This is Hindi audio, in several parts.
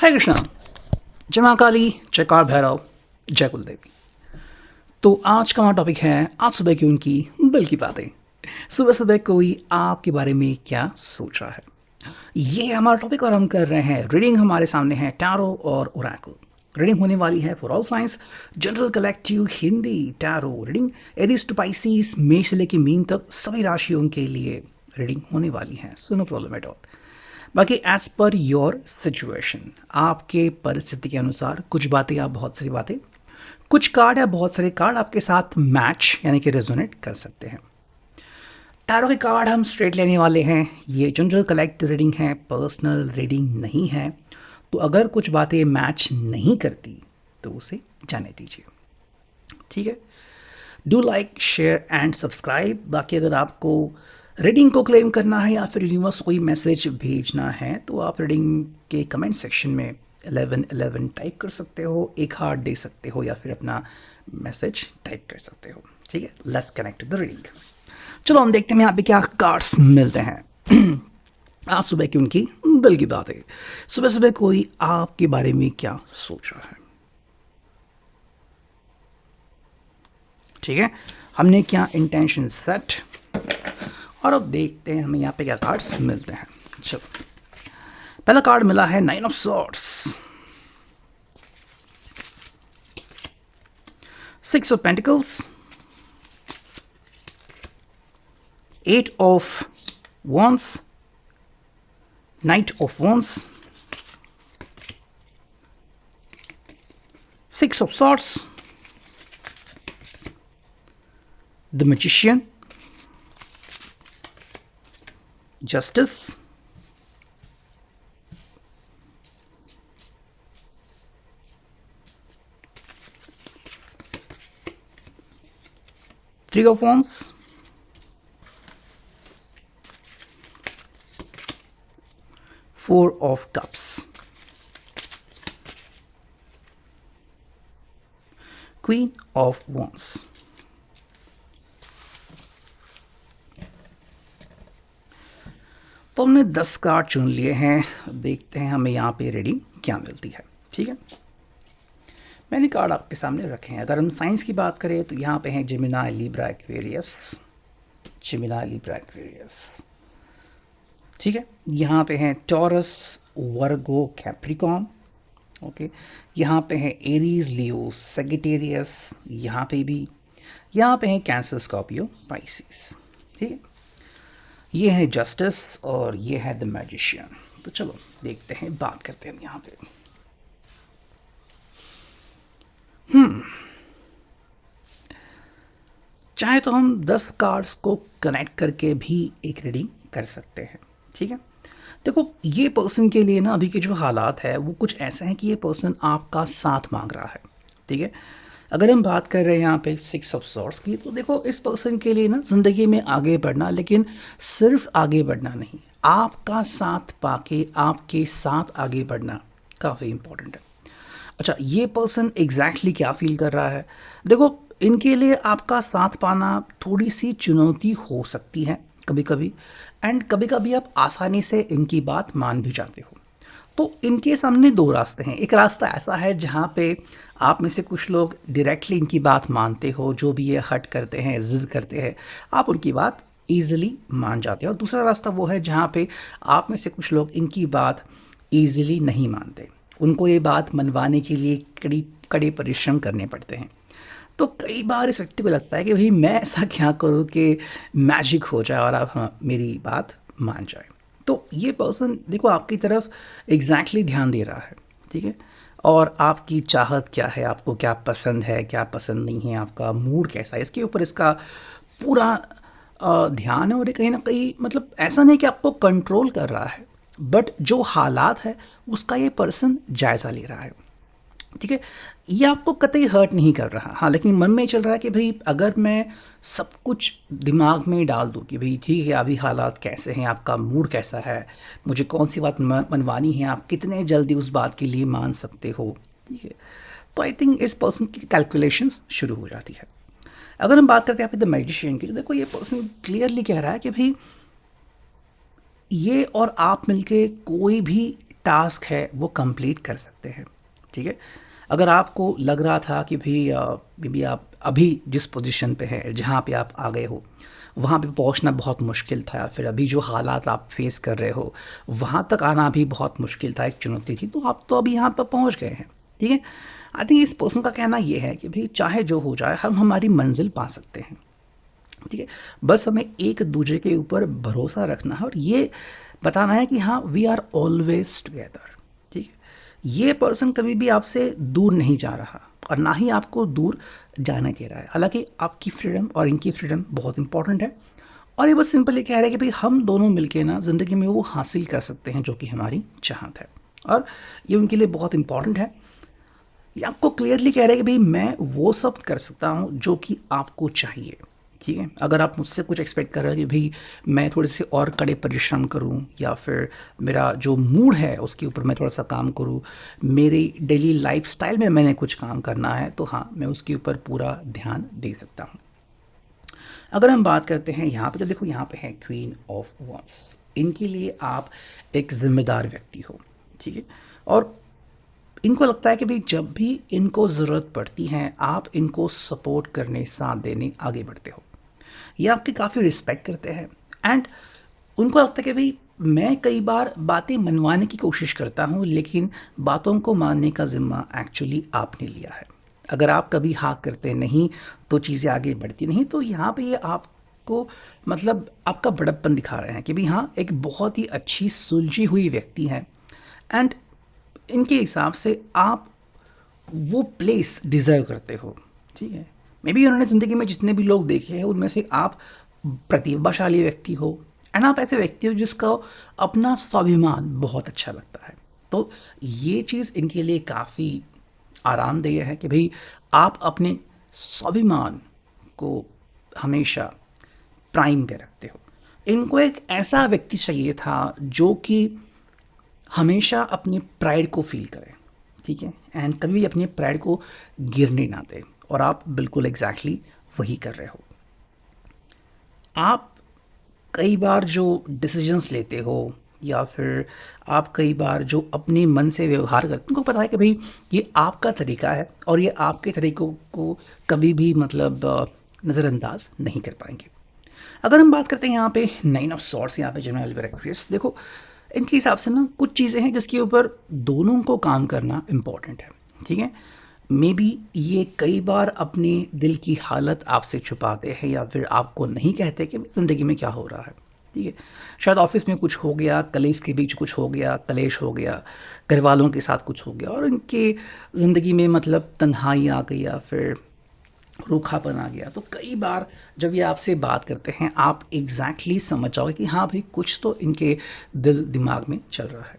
हरे कृष्णा। जय मां काली, जय काल भैरव, जय कुलदेवी। तो आज का हमारा टॉपिक है आज सुबह की उनकी दिल की बातें। सुबह सुबह कोई आपके बारे में क्या सोच रहा है, ये हमारा टॉपिक। और हम कर रहे हैं रीडिंग। हमारे सामने है टैरो और ओरेकल। रीडिंग होने वाली है for all signs, general collective Hindi tarot reading. Aries to Pisces, मेष से लेकर मीन तक सभी राशियों के लिए रीडिंग होने वाली है। So no problem at all. बाकी एज पर योर सिचुएशन, आपके परिस्थिति के अनुसार कुछ बातें या बहुत सारी बातें, कुछ कार्ड या बहुत सारे कार्ड आपके साथ मैच यानी कि रेजोनेट कर सकते हैं। टैरो के कार्ड हम स्ट्रेट लेने वाले हैं। ये जनरल कलेक्टिव रीडिंग है, पर्सनल रीडिंग नहीं है। तो अगर कुछ बातें मैच नहीं करती तो उसे जाने दीजिए, ठीक है। Do like, share and subscribe. बाकी अगर आपको रीडिंग को क्लेम करना है या फिर यूनिवर्स कोई मैसेज भेजना है तो आप रीडिंग के कमेंट सेक्शन में 1111 टाइप कर सकते हो, एक हार्ट दे सकते हो या फिर अपना मैसेज टाइप कर सकते हो, ठीक है। Let's connect the reading. चलो हम देखते हैं यहाँ पे क्या कार्ड्स मिलते हैं। आप सुबह की उनकी दिल की बात है। सुबह सुबह कोई आपके बारे में क्या सोच रहा है, ठीक है। हमने क्या इंटेंशन सेट, और अब देखते हैं हमें यहाँ पे क्या कार्ड्स मिलते हैं। चलो, पहला कार्ड मिला है 9 of swords, 6 of pentacles, 8 of wands, Knight of wands, 6 of swords, the magician, justice, 3 of wands, 4 of cups, Queen of wands। तो हमने 10 कार्ड चुन लिए हैं। देखते हैं हमें यहाँ पे रीडिंग क्या मिलती है, ठीक है। मैंने कार्ड आपके सामने रखे हैं। अगर हम साइंस की बात करें तो यहाँ पे हैं Gemini, Libra, Aquarius, Gemini, Libra, Aquarius, ठीक है। यहाँ पे हैं टॉरस, वर्गो, कैप्रिकॉर्न, ओके। यहाँ पे हैं एरीज, लियो, सेगिटेरियस, यहाँ पे भी। यहाँ पे हैं कैंसर, स्कॉर्पियो, पाइसिस, ठीक है। ये है जस्टिस और ये है द मैजिशियन। तो चलो देखते हैं, बात करते हैं हम यहाँ पे। चाहे तो हम 10 कार्ड्स को कनेक्ट करके भी एक रीडिंग कर सकते हैं, ठीक है। देखो, ये पर्सन के लिए ना अभी के जो हालात है वो कुछ ऐसे हैं कि ये पर्सन आपका साथ मांग रहा है, ठीक है। अगर हम बात कर रहे हैं यहाँ पे 6 ऑफ सॉर्ड्स की, तो देखो इस पर्सन के लिए ना ज़िंदगी में आगे बढ़ना, लेकिन सिर्फ आगे बढ़ना नहीं, आपका साथ पाके आपके साथ आगे बढ़ना काफ़ी इम्पोर्टेंट है। अच्छा, ये पर्सन एग्जैक्टली क्या फील कर रहा है, देखो इनके लिए आपका साथ पाना थोड़ी सी चुनौती हो सकती है कभी कभी, एंड कभी कभी आप आसानी से इनकी बात मान भी जाते हो। तो इनके सामने 2 रास्ते हैं। एक रास्ता ऐसा है जहाँ पे आप में से कुछ लोग डायरेक्टली इनकी बात मानते हो, जो भी ये हट करते हैं, ज़िद करते हैं, आप उनकी बात ईजिली मान जाते हो। और दूसरा रास्ता वो है जहाँ पे आप में से कुछ लोग इनकी बात ईजिली नहीं मानते, उनको ये बात मनवाने के लिए कड़े परिश्रम करने पड़ते हैं। तो कई बार इस व्यक्ति को लगता है कि भाई मैं ऐसा क्या करूँ कि मैजिक हो जाए और आप मेरी बात मान जाए। तो ये पर्सन देखो आपकी तरफ एग्जैक्टली ध्यान दे रहा है, ठीक है। और आपकी चाहत क्या है, आपको क्या पसंद है, क्या पसंद नहीं है, आपका मूड कैसा है, इसके ऊपर इसका पूरा ध्यान है। और ये कहीं ना कहीं मतलब ऐसा नहीं कि आपको कंट्रोल कर रहा है, बट जो हालात है उसका ये पर्सन जायज़ा ले रहा है, ठीक है। ये आपको कतई हर्ट नहीं कर रहा, हाँ, लेकिन मन में चल रहा है कि भाई अगर मैं सब कुछ दिमाग में डाल दूँ कि भाई ठीक है अभी हालात कैसे हैं, आपका मूड कैसा है, मुझे कौन सी बात मनवानी है, आप कितने जल्दी उस बात के लिए मान सकते हो, ठीक है। तो आई थिंक इस पर्सन की कैलकुलेशंस शुरू हो जाती है। अगर हम बात करते हैं यहाँ पे द मैजिशियन की, तो देखो ये पर्सन क्लियरली कह रहा है कि भाई ये और आप मिलके कोई भी टास्क है वो कंप्लीट कर सकते हैं। ठीक है, अगर आपको लग रहा था कि भाई आप अभी जिस पोजीशन पे है, जहाँ पे आप आ गए हो, वहाँ पे पहुँचना बहुत मुश्किल था, फिर अभी जो हालात आप फेस कर रहे हो वहाँ तक आना भी बहुत मुश्किल था, एक चुनौती थी, तो आप तो अभी यहाँ पर पहुँच गए हैं। ठीक है, आई थिंक इस पर्सन का कहना ये है कि भाई चाहे जो हो जाए हम हमारी मंजिल पा सकते हैं। ठीक है, बस हमें एक दूसरे के ऊपर भरोसा रखना है और ये बताना है कि हाँ वी आर ऑलवेज टुगेदर। ठीक है, ये पर्सन कभी भी आपसे दूर नहीं जा रहा और ना ही आपको दूर जाने दे रहा है। हालांकि आपकी फ्रीडम और इनकी फ्रीडम बहुत इंपॉर्टेंट है और ये बस सिंपली कह रहे हैं कि भाई हम दोनों मिलके ना ज़िंदगी में वो हासिल कर सकते हैं जो कि हमारी चाहत है और ये उनके लिए बहुत इंपॉर्टेंट है। ये आपको क्लियरली कह रहे हैं कि भाई मैं वो सब कर सकता हूँ जो कि आपको चाहिए। ठीक है, अगर आप मुझसे कुछ एक्सपेक्ट कर रहे हो कि भाई मैं थोड़े से और कड़े परिश्रम करूं या फिर मेरा जो मूड है उसके ऊपर मैं थोड़ा सा काम करूं, मेरी डेली लाइफस्टाइल में मैंने कुछ काम करना है, तो हाँ मैं उसके ऊपर पूरा ध्यान दे सकता हूं। अगर हम बात करते हैं यहाँ पे, तो देखो यहाँ पे है क्वीन ऑफ वॉन्स। इनके लिए आप एक जिम्मेदार व्यक्ति हो। ठीक है, और इनको लगता है कि भाई जब भी इनको ज़रूरत पड़ती है आप इनको सपोर्ट करने, साथ देने आगे बढ़ते हो। ये आपकी काफ़ी रिस्पेक्ट करते हैं एंड उनको लगता है कि भाई मैं कई बार बातें मनवाने की कोशिश करता हूँ लेकिन बातों को मानने का ज़िम्मा एक्चुअली आपने लिया है। अगर आप कभी हाँ करते नहीं तो चीज़ें आगे बढ़ती नहीं। तो यहाँ पे ये आपको मतलब आपका बड़प्पन दिखा रहे हैं कि भाई हाँ एक बहुत ही अच्छी सुलझी हुई व्यक्ति है एंड इनके हिसाब से आप वो प्लेस डिज़र्व करते हो। ठीक है, मे बी उन्होंने ज़िंदगी में जितने भी लोग देखे हैं उनमें से आप प्रतिभाशाली व्यक्ति हो एंड आप ऐसे व्यक्ति हो जिसका अपना स्वाभिमान बहुत अच्छा लगता है। तो ये चीज़ इनके लिए काफ़ी आरामदेह है कि भाई आप अपने स्वाभिमान को हमेशा प्राइम पे रखते हो। इनको एक ऐसा व्यक्ति चाहिए था जो कि हमेशा अपने प्राइड को फील करे। ठीक है, एंड कभी भी अपने प्राइड को गिरने ना दे और आप बिल्कुल एग्जैक्टली वही कर रहे हो। आप कई बार जो डिसीजंस लेते हो या फिर आप कई बार जो अपने मन से व्यवहार करते हो, उनको पता है कि भाई ये आपका तरीका है और ये आपके तरीक़ों को कभी भी मतलब नज़रअंदाज नहीं कर पाएंगे। अगर हम बात करते हैं यहाँ पे 9 ऑफ सॉर्ड्स, यहाँ पे जनरल एक्वेरियस, देखो इनके हिसाब से ना कुछ चीज़ें हैं जिसके ऊपर दोनों को काम करना इम्पॉर्टेंट है। ठीक है, मे बी ये कई बार अपने दिल की हालत आपसे छुपाते हैं या फिर आपको नहीं कहते कि ज़िंदगी में क्या हो रहा है। ठीक है, शायद ऑफिस में कुछ हो गया, कलेश के बीच कुछ हो गया, कलेश हो गया, घर वालों के साथ कुछ हो गया और इनके ज़िंदगी में मतलब तन्हाई आ गई या फिर रूखापन आ गया। तो कई बार जब ये आपसे बात करते हैं आप एग्जैक्टली समझ जाओगे कि हाँ भाई कुछ तो इनके दिल दिमाग में चल रहा है।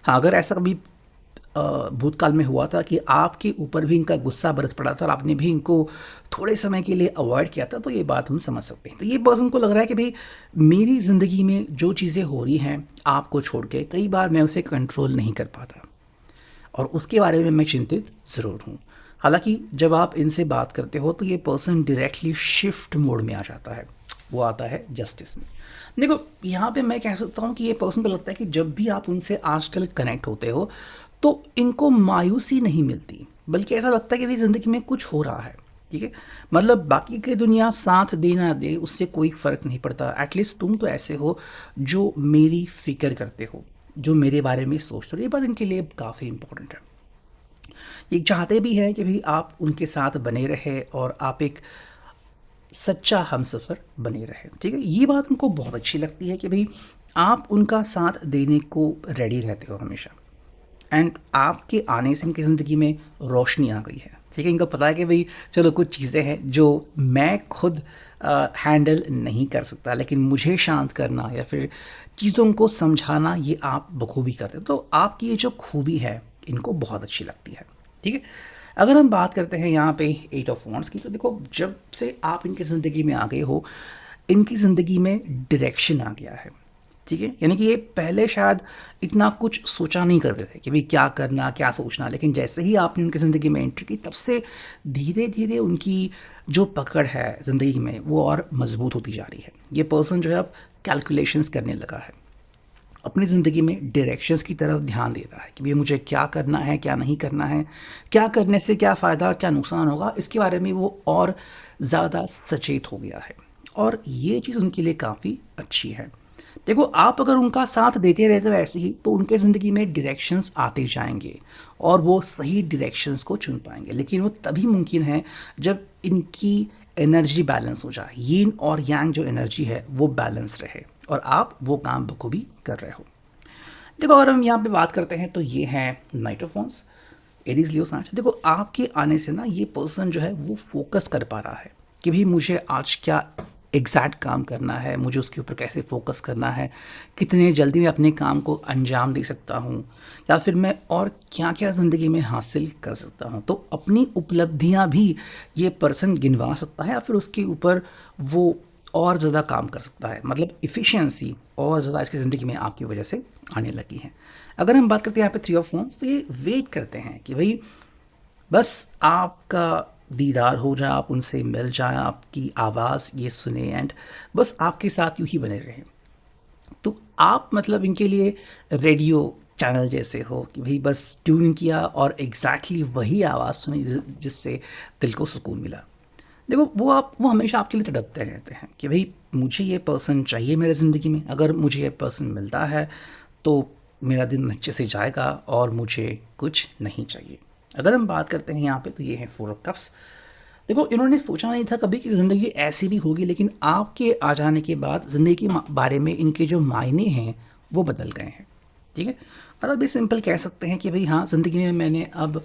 हाँ, अगर ऐसा कभी भूतकाल में हुआ था कि आपके ऊपर भी इनका गुस्सा बरस पड़ा था और आपने भी इनको थोड़े समय के लिए अवॉइड किया था, तो ये बात हम समझ सकते हैं। तो ये पर्सन को लग रहा है कि भाई मेरी ज़िंदगी में जो चीज़ें हो रही हैं आपको छोड़ के, कई बार मैं उसे कंट्रोल नहीं कर पाता और उसके बारे में मैं चिंतित ज़रूर हूँ। हालांकि जब आप इनसे बात करते हो तो ये पर्सन डायरेक्टली शिफ्ट मोड में आ जाता है, वो आता है जस्टिस में। देखो यहाँ पे मैं कह सकता हूँ कि ये पर्सन को लगता है कि जब भी आप उनसे आजकल कनेक्ट होते हो तो इनको मायूसी नहीं मिलती, बल्कि ऐसा लगता है कि भाई ज़िंदगी में कुछ हो रहा है। ठीक है, मतलब बाकी की दुनिया साथ दे ना दे उससे कोई फ़र्क नहीं पड़ता, एटलीस्ट तुम तो ऐसे हो जो मेरी फ़िक्र करते हो, जो मेरे बारे में सोचते हो। ये बात इनके लिए काफ़ी इंपॉर्टेंट है। ये चाहते भी हैं कि भाई आप उनके साथ बने रहे और आप एक सच्चा हमसफ़र बने रहे। ठीक है, ये बात उनको बहुत अच्छी लगती है कि भाई आप उनका साथ देने को रेडी रहते हो हमेशा एंड आपके आने से इनकी ज़िंदगी में रोशनी आ गई है। ठीक है, इनको पता है कि भाई चलो कुछ चीज़ें हैं जो मैं खुद हैंडल नहीं कर सकता, लेकिन मुझे शांत करना या फिर चीज़ों को समझाना ये आप बखूबी करते हो। तो आपकी ये जो खूबी है इनको बहुत अच्छी लगती है। ठीक है, अगर हम बात करते हैं यहाँ पे 8 ऑफ वॉन्ड्स की, तो देखो जब से आप इनकी ज़िंदगी में आ गए हो इनकी ज़िंदगी में डायरेक्शन आ गया है। ठीक है, यानी कि ये पहले शायद इतना कुछ सोचा नहीं करते थे कि भाई क्या करना क्या सोचना, लेकिन जैसे ही आपने उनकी ज़िंदगी में एंट्री की तब से धीरे धीरे उनकी जो पकड़ है ज़िंदगी में वो और मजबूत होती जा रही है। ये पर्सन जो है अब कैलकुलेशंस करने लगा है अपनी ज़िंदगी में डायरेक्शंस की तरफ ध्यान दे रहा है कि भई मुझे क्या करना है, क्या नहीं करना है, क्या करने से क्या फ़ायदा, क्या नुकसान होगा, इसके बारे में वो और ज़्यादा सचेत हो गया है और ये चीज़ उनके लिए काफ़ी अच्छी है। देखो, आप अगर उनका साथ देते रहते हो ऐसे ही, तो उनके ज़िंदगी में डायरेक्शंस आते जाएंगे और वो सही डायरेक्शंस को चुन पाएंगे। लेकिन वो तभी मुमकिन है जब इनकी एनर्जी बैलेंस हो जाए, यीन और यांग जो एनर्जी है वो बैलेंस रहे और आप वो काम बखूबी कर रहे हो। देखो, अगर हम यहाँ पे बात करते हैं तो ये है night of wands, Aries Leo साँच। देखो, आपके आने से ना ये पर्सन जो है वो फोकस कर पा रहा है कि भाई मुझे आज क्या एग्जैक्ट काम करना है, मुझे उसके ऊपर कैसे फोकस करना है, कितने जल्दी मैं अपने काम को अंजाम दे सकता हूँ, या फिर मैं और क्या क्या ज़िंदगी में हासिल कर सकता हूँ। तो अपनी उपलब्धियाँ भी ये पर्सन गिनवा सकता है या फिर उसके ऊपर वो और ज़्यादा काम कर सकता है। मतलब इफ़िशियंसी और ज़्यादा इसकी ज़िंदगी में आपकी वजह से आने लगी है। अगर हम बात करते हैं यहाँ पे थ्री ऑफ वांड्स, तो ये वेट करते हैं कि भाई बस आपका दीदार हो जाए, आप उनसे मिल जाए, आपकी आवाज़ ये सुने एंड बस आपके साथ यूँ ही बने रहें। तो आप मतलब इनके लिए रेडियो चैनल जैसे हो कि भाई बस ट्यून किया और एग्जैक्टली वही आवाज़ सुनी जिससे दिल को सुकून मिला। देखो, वो हमेशा आपके लिए तड़पते रहते हैं कि भाई मुझे ये पर्सन चाहिए मेरे ज़िंदगी में, अगर मुझे ये पर्सन मिलता है तो मेरा दिन अच्छे से जाएगा और मुझे कुछ नहीं चाहिए। अगर हम बात करते हैं यहाँ पे तो ये है फोर ऑफ कप्स। देखो, इन्होंने सोचा नहीं था कभी कि ज़िंदगी ऐसी भी होगी, लेकिन आपके आ जाने के बाद ज़िंदगी के बारे में इनके जो मायने हैं वो बदल गए हैं। ठीक है, और अब ये सिंपल कह सकते हैं कि भाई हाँ, ज़िंदगी में मैंने अब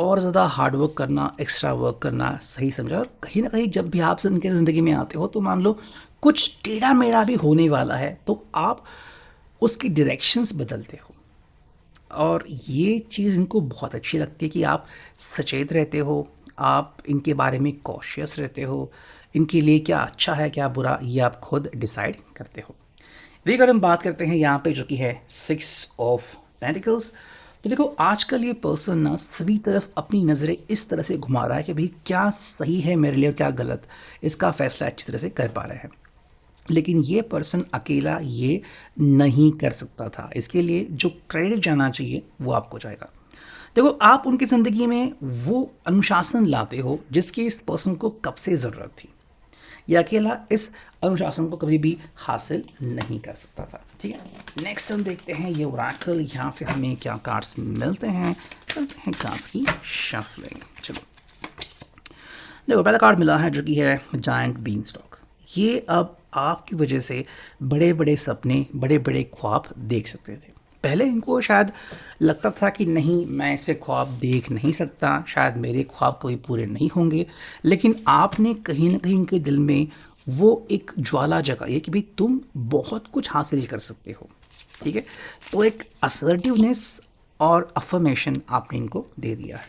और ज़्यादा हार्ड वर्क करना, एक्स्ट्रा वर्क करना सही समझा। और कहीं ना कहीं जब भी आप इनके ज़िंदगी में आते हो तो मान लो कुछ टेढ़ा मेढ़ा भी होने वाला है तो आप उसकी डायरेक्शंस बदलते हो और ये चीज़ इनको बहुत अच्छी लगती है कि आप सचेत रहते हो, आप इनके बारे में कॉशियस रहते हो, इनके लिए क्या अच्छा है क्या बुरा ये आप खुद डिसाइड करते हो। वे अगर हम बात करते हैं यहाँ पे जो कि है सिक्स ऑफ पेंटिकल्स, तो देखो आजकल ये पर्सन ना सभी तरफ अपनी नज़रें इस तरह से घुमा रहा है कि भाई क्या सही है मेरे लिए और क्या गलत, इसका फैसला अच्छी तरह से कर पा रहे हैं। लेकिन ये पर्सन अकेला ये नहीं कर सकता था, इसके लिए जो क्रेडिट जाना चाहिए वो आपको जाएगा। देखो, आप उनकी ज़िंदगी में वो अनुशासन लाते हो जिसकी इस पर्सन को कब से ज़रूरत थी। ये अकेला इस अनुशासन को कभी भी हासिल नहीं कर सकता था। ठीक है, नेक्स्ट हम देखते हैं ये ओरेकल, यहाँ से हमें क्या कार्ड्स मिलते हैं। करते हैं कार्ड्स की शफलिंग। चलो, देखो पहला कार्ड मिला है जो कि है जायंट बीन स्टॉक। ये अब आपकी वजह से बड़े बड़े सपने, बड़े बड़े ख्वाब देख सकते थे। पहले इनको शायद लगता था कि नहीं, मैं ऐसे ख्वाब देख नहीं सकता, शायद मेरे ख्वाब कभी पूरे नहीं होंगे, लेकिन आपने कहीं ना कहीं इनके दिल में वो एक ज्वाला जगाई है कि भाई तुम बहुत कुछ हासिल कर सकते हो। ठीक है, तो एक असर्टिवनेस और अफर्मेशन आपने इनको दे दिया है।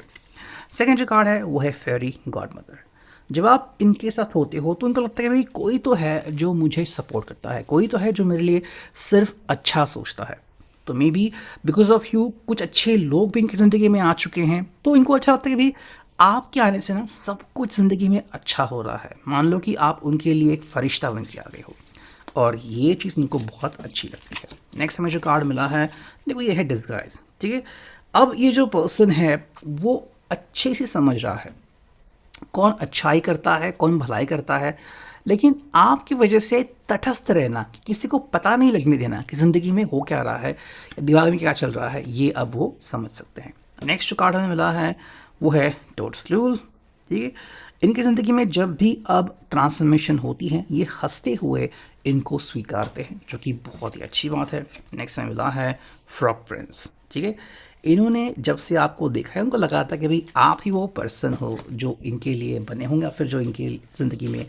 सेकेंड जो कार्ड है वो है फेरी गॉड मदर। जब आप इनके साथ होते हो तो इनको लगता है कि भाई कोई तो है जो मुझे सपोर्ट करता है, कोई तो है जो मेरे लिए सिर्फ अच्छा सोचता है। तो may be because of you कुछ अच्छे लोग भी इनकी ज़िंदगी में आ चुके हैं, तो इनको अच्छा लगता है कि भाई आपके आने से ना सब कुछ ज़िंदगी में अच्छा हो रहा है। मान लो कि आप उनके लिए एक फरिश्ता बन के आ गए हो और ये चीज़ इनको बहुत अच्छी लगती है। नेक्स्ट हमें जो कार्ड मिला है, देखो ये है डिस्गाइज। ठीक है, अब ये जो पर्सन है वो अच्छे से समझ रहा है कौन अच्छाई करता है, कौन भलाई करता है, लेकिन आपकी वजह से तटस्थ रहना, किसी को पता नहीं लगने देना कि ज़िंदगी में हो क्या रहा है, दिमाग में क्या चल रहा है, ये अब वो समझ सकते हैं। नेक्स्ट जो कार्ड हमें मिला है वो है टोटस्लूल। ठीक है, इनकी ज़िंदगी में जब भी अब ट्रांसफॉर्मेशन होती है ये हंसते हुए इनको स्वीकारते हैं, जो कि बहुत ही अच्छी बात है। नेक्स्ट हमें मिला है फ्रॉग प्रिंस। ठीक है, इन्होंने जब से आपको देखा है उनको लगा था कि भाई आप ही वो पर्सन हो जो इनके लिए बने होंगे या फिर जो इनकी ज़िंदगी में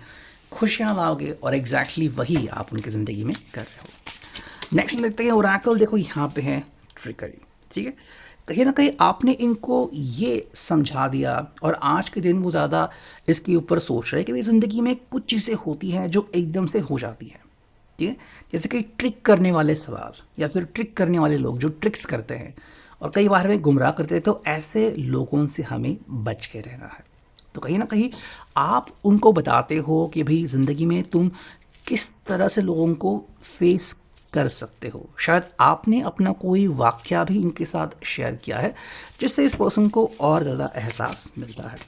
खुशियाँ लाओगे, और एग्जैक्टली वही आप उनकी ज़िंदगी में कर रहे हो। नेक्स्ट देखते हैं ओरेकल। देखो यहाँ पे है ट्रिकरी। ठीक है, कहीं ना कहीं आपने इनको ये समझा दिया और आज के दिन वो ज़्यादा इसके ऊपर सोच रहे हैं कि भाई ज़िंदगी में कुछ चीज़ें होती हैं जो एकदम से हो जाती हैं। ठीक है, जैसे कि ट्रिक करने वाले सवाल या फिर ट्रिक करने वाले लोग जो ट्रिक्स करते हैं और कई बार हमें गुमराह करते हैं, तो ऐसे लोगों से हमें बच के रहना है। तो कहीं ना कहीं आप उनको बताते हो कि भाई ज़िंदगी में तुम किस तरह से लोगों को फेस कर सकते हो। शायद आपने अपना कोई वाकया भी इनके साथ शेयर किया है जिससे इस पर्सन को और ज़्यादा एहसास मिलता है।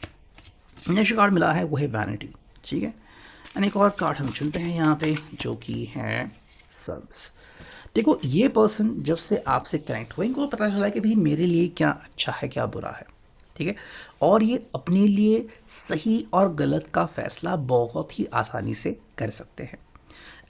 नेक्स्ट कार्ड मिला है वो है वैनिटी, ठीक है। एंड एक और कार्ड हम चुनते हैं यहाँ पे जो कि है सब्स। देखो ये पर्सन जब से आपसे कनेक्ट हुए इनको पता चला कि भाई मेरे लिए क्या अच्छा है क्या बुरा है, ठीक है। और ये अपने लिए सही और गलत का फैसला बहुत ही आसानी से कर सकते हैं।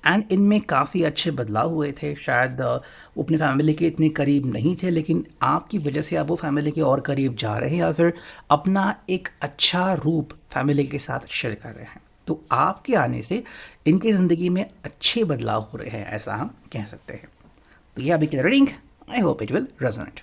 एंड इनमें काफ़ी अच्छे बदलाव हुए थे। शायद वो अपनी फैमिली के इतने करीब नहीं थे, लेकिन आपकी वजह से आप वो फैमिली के और करीब जा रहे हैं या फिर अपना एक अच्छा रूप फैमिली के साथ शेयर कर रहे हैं। तो आपके आने से इनकी ज़िंदगी में अच्छे बदलाव हो रहे हैं, ऐसा हम कह सकते हैं। तो ये अभी की reading, I hope it will resonate.